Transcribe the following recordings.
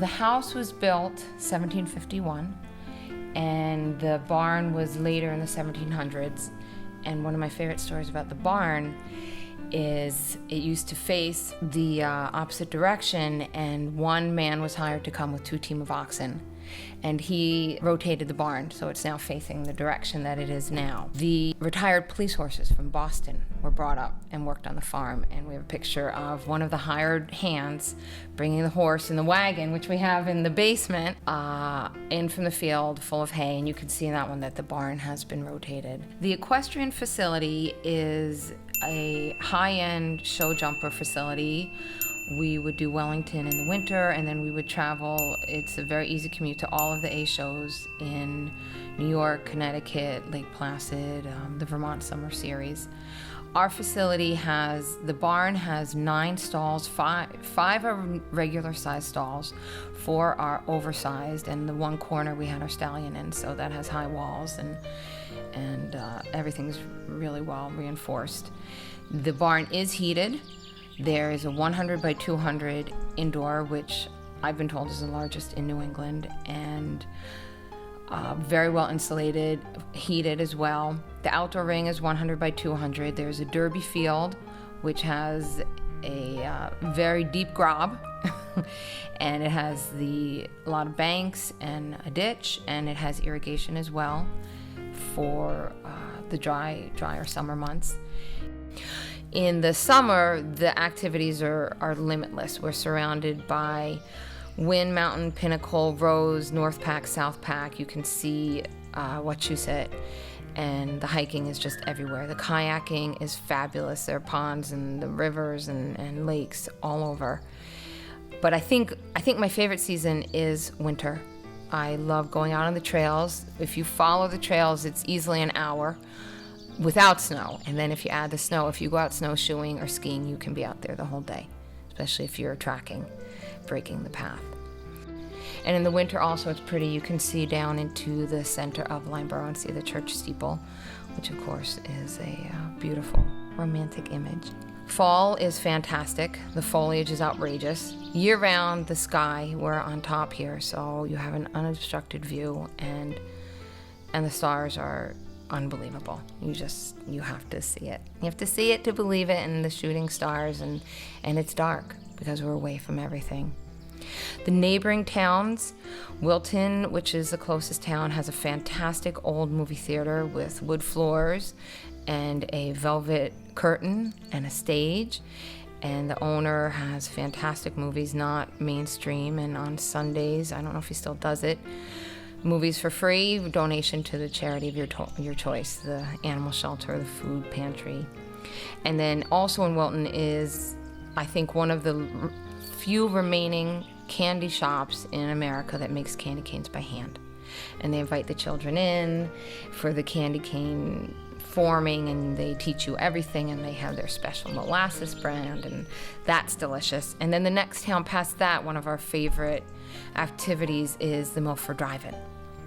The house was built 1751, and the barn was later in the 1700s. And one of my favorite stories about the barn is it used to face the opposite direction, and one man was hired to come with 2 teams of oxen, and he rotated the barn so it's now facing the direction that it is now. The retired police horses from Boston were brought up and worked on the farm, and we have a picture of one of the hired hands bringing the horse in the wagon, which we have in the basement, in from the field full of hay, and you can see in that one that the barn has been rotated. The equestrian facility is a high-end show jumper facility. We would do Wellington in the winter, and then we would travel. It's a very easy commute to all of the A shows in New York, Connecticut, Lake Placid, the Vermont Summer Series. Our facility the barn has 9 stalls, 5 are regular size stalls, 4 are oversized, and the one corner we had our stallion in, so that has high walls, and everything's really well reinforced. The barn is heated. There is a 100 by 200 indoor, which I've been told is the largest in New England, and very well insulated, heated as well. The outdoor ring is 100 by 200. There's a derby field, which has a very deep grob, and it has a lot of banks and a ditch, and it has irrigation as well for the drier summer months. In the summer, the activities are limitless. We're surrounded by Wind Mountain, Pinnacle, Rose, North Pack, South Pack. You can see Wachusett, and the hiking is just everywhere. The kayaking is fabulous. There are ponds and the rivers and lakes all over. But I think my favorite season is winter. I love going out on the trails. If you follow the trails, it's easily an hour without snow. And then if you add the snow, if you go out snowshoeing or skiing, you can be out there the whole day, especially if you're tracking, breaking the path. And in the winter also, it's pretty. You can see down into the center of Lyndeborough and see the church steeple, which of course is a beautiful romantic image. Fall is fantastic. The foliage is outrageous. Year-round, the sky, we're on top here, so you have an unobstructed view, and the stars are unbelievable. You have to see it. You have to see it to believe it, and the shooting stars, and it's dark because we're away from everything. The neighboring towns, Wilton, which is the closest town, has a fantastic old movie theater with wood floors and a velvet curtain and a stage, and the owner has fantastic movies, not mainstream, and on Sundays, I don't know if he still does it, movies for free, donation to the charity of your choice, the animal shelter, the food pantry. And then also in Wilton is, I think, one of the few remaining candy shops in America that makes candy canes by hand. And they invite the children in for the candy cane forming, and they teach you everything, and they have their special molasses brand, and that's delicious. And then the next town past that, one of our favorite activities is the Milford Drive-In.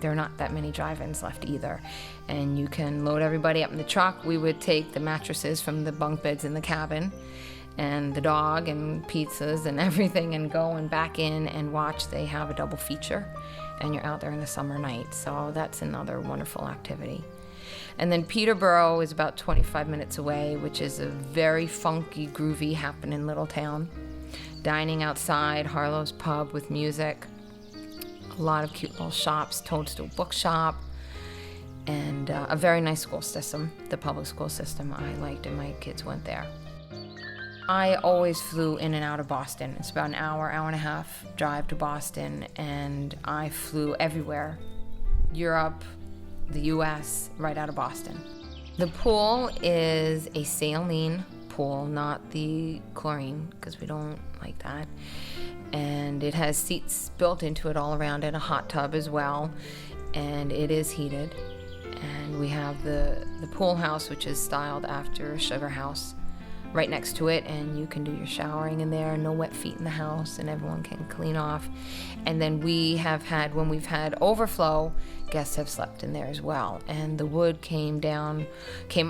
There are not that many drive-ins left either, and you can load everybody up in the truck. We would take the mattresses from the bunk beds in the cabin and the dog and pizzas and everything, and go and back in and watch. They have a double feature, and you're out there in the summer night, so that's another wonderful activity. And then Peterborough is about 25 minutes away, which is a very funky, groovy, happening little town. Dining outside, Harlow's Pub with music, a lot of cute little shops, Toadstool Bookshop, and a very nice school system. The public school system I liked, and my kids went there. I always flew in and out of Boston. It's about an hour and a half drive to Boston, and I flew everywhere. Europe, the US, right out of Boston. The pool is a saline pool, not the chlorine, because we don't like that. And it has seats built into it all around, and a hot tub as well, and it is heated. And we have the pool house, which is styled after a sugar house, right next to it, and you can do your showering in there, no wet feet in the house, and everyone can clean off. And then when we've had overflow, guests have slept in there as well. And the wood came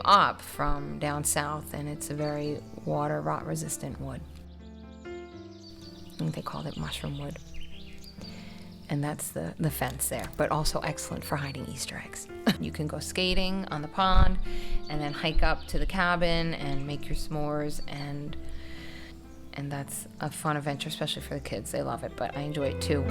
up from down south, and it's a very water rot resistant wood. I think they called it mushroom wood. And that's the fence there, but also excellent for hiding Easter eggs. You can go skating on the pond and then hike up to the cabin and make your s'mores, and that's a fun adventure, especially for the kids. They love it, but I enjoy it too.